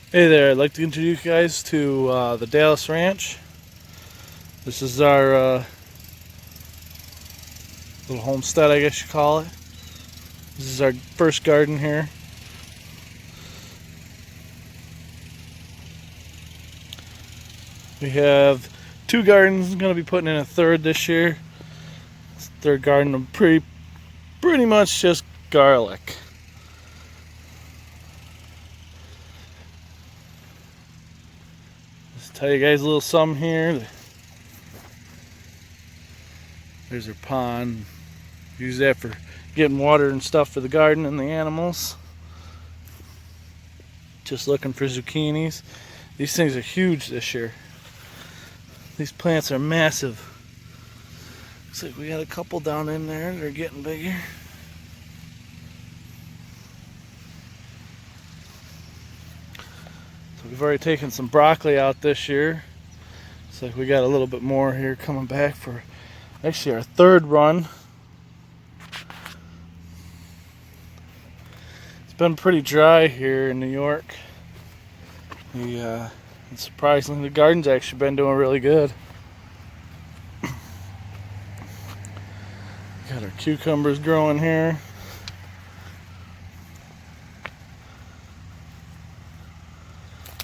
Hey there, I'd like to introduce you guys to the Dallas Ranch. This is our little homestead, I guess you call it. This is our first garden here. We have two gardens, going to be putting in a third this year. This third garden of pretty much just garlic. Just tell you guys a little something here. There's our pond. Use that for getting water and stuff for the garden and the animals. Just looking for zucchinis. These things are huge this year. These plants are massive. Looks like we got a couple down in there that are getting bigger. So we've already taken some broccoli out this year. Looks like we got a little bit more here coming back for actually our third run. It's been pretty dry here in New York. And surprisingly, the garden's actually been doing really good. Got our cucumbers growing here.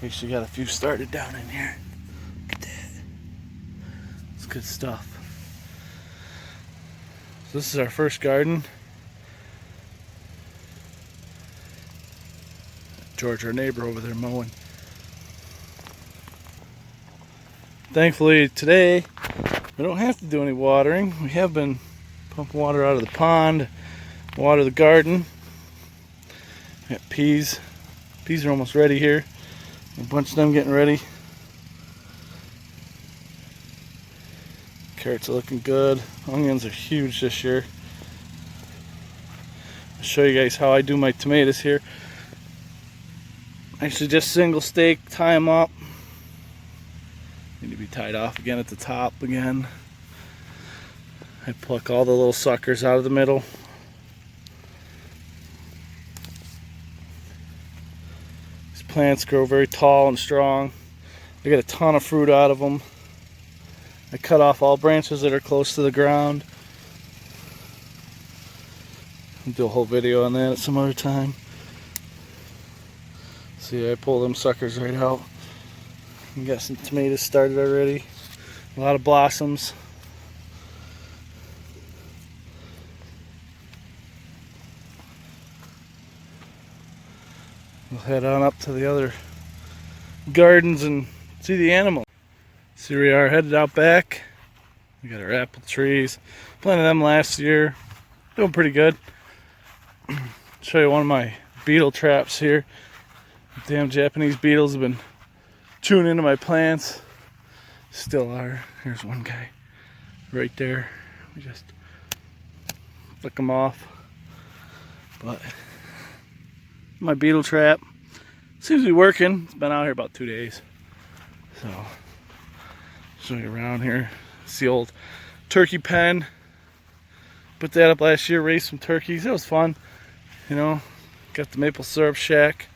Actually got a few started down in here. Look at that. It's good stuff. So this is our first garden. George, our neighbor over there, mowing. Thankfully today we don't have to do any watering. We have been pumping water out of the pond, water the garden. We got peas. Peas are almost ready here. A bunch of them getting ready. Carrots are looking good. Onions are huge this year. I'll show you guys how I do my tomatoes here. Actually just single stake, tie them up. Need to be tied off again at the top again. I pluck all the little suckers out of the middle. These plants grow very tall and strong. I get a ton of fruit out of them. I cut off all branches that are close to the ground. I'll do a whole video on that at some other time. See, I pull them suckers right out. We got some tomatoes started already. A lot of blossoms. We'll head on up to the other gardens and see the animals. So here we are headed out back. We got our apple trees. Planted them last year. Doing pretty good. Show you one of my beetle traps here. Damn Japanese beetles have been chewing into my plants. Still are. Here's one guy right there. We just flick them off. But my beetle trap seems to be working. It's been out here about 2 days. So show you around here. It's the old turkey pen. Put that up last year, raised some turkeys. It was fun. You know, got the maple syrup shack.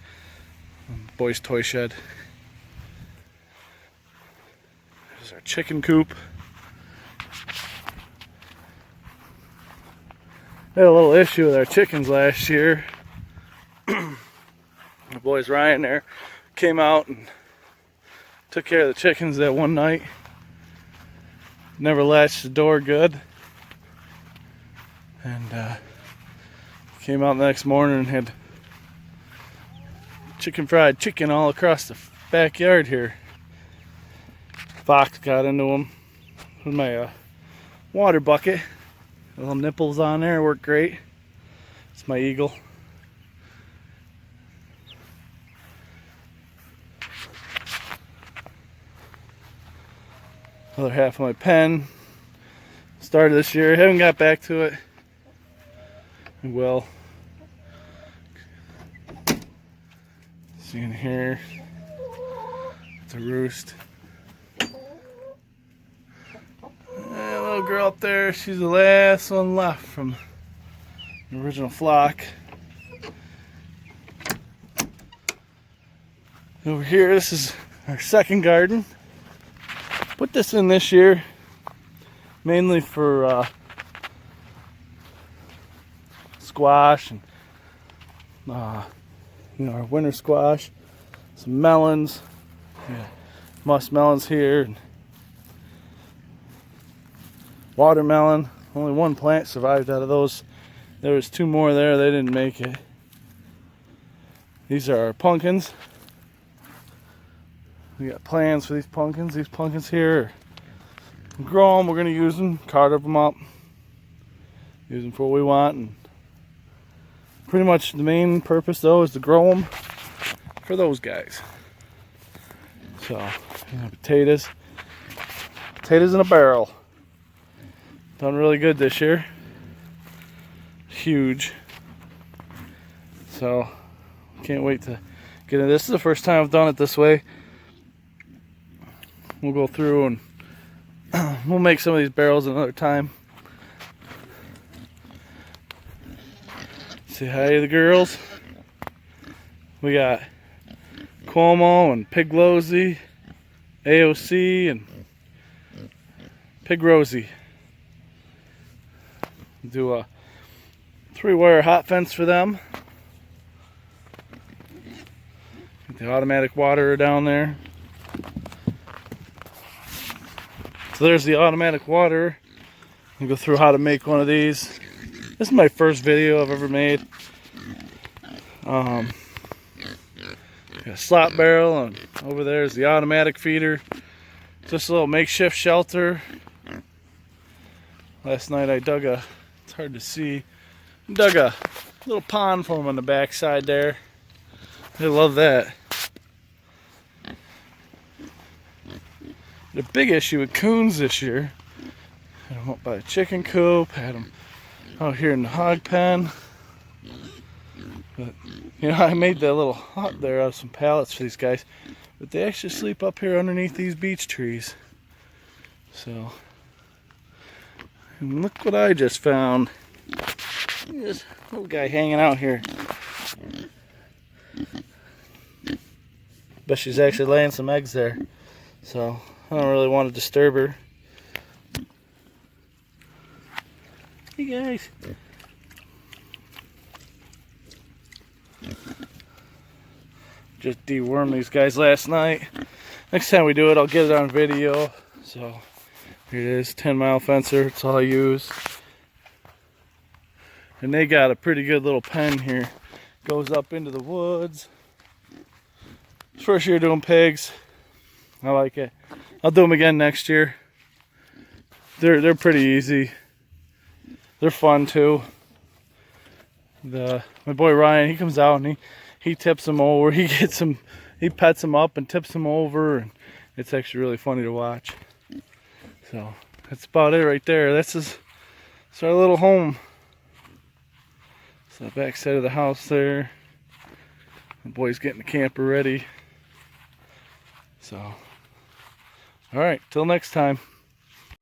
Boys' toy shed. There's our chicken coop. Had a little issue with our chickens last year. The boys Ryan there came out and took care of the chickens that one night. Never latched the door good. And came out the next morning and had fried chicken all across the backyard here. Fox got into them with my water bucket. Little nipples on there work great. It's my eagle. Other half of my pen started this year. Haven't got back to it. I will. See in here, it's a roost. That little girl up there, she's the last one left from the original flock. Over here, this is our second garden. Put this in this year, mainly for squash and our winter squash, some melons, muskmelons here, and watermelon. Only one plant survived out of those. There was 2 more there, they didn't make it. These are our pumpkins. We got plans for these pumpkins. These pumpkins here, grow them, we're gonna use them, carve them up, use them for what we want. And pretty much the main purpose though is to grow them for those guys. So, potatoes in a barrel. Done really good this year. Huge. So, can't wait to get into this. This is the first time I've done it this way. We'll go through and we'll make some of these barrels another time. Say hi to the girls. We got Cuomo and Pig Losey, AOC, and Pig Rosie. Do a 3-wire hot fence for them. Get the automatic water down there. So there's the automatic water. I'll go through how to make one of these. This is my first video I've ever made. Got a slop barrel, and over there is the automatic feeder. Just a little makeshift shelter. Last night I dug a, it's hard to see, dug a little pond for them on the back side there. They love that. The big issue with coons this year, had them up by a chicken coop, had them out here in the hog pen. But, I made that little hut there out of some pallets for these guys. But they actually sleep up here underneath these beech trees. So, and look what I just found. Look at this little guy hanging out here. But she's actually laying some eggs there. So, I don't really want to disturb her. Hey guys. Just dewormed these guys last night. Next time we do it, I'll get it on video. So, here it is, 10-mile fencer. That's all I use. And they got a pretty good little pen here. Goes up into the woods. First year doing pigs. I like it. I'll do them again next year. They're pretty easy. They're fun too. My boy Ryan, he comes out and he tips them over. He gets them, he pets them up and tips them over, and it's actually really funny to watch. So that's about it right there. It's our little home. So the back side of the house there. The boy's getting the camper ready. So, all right, till next time.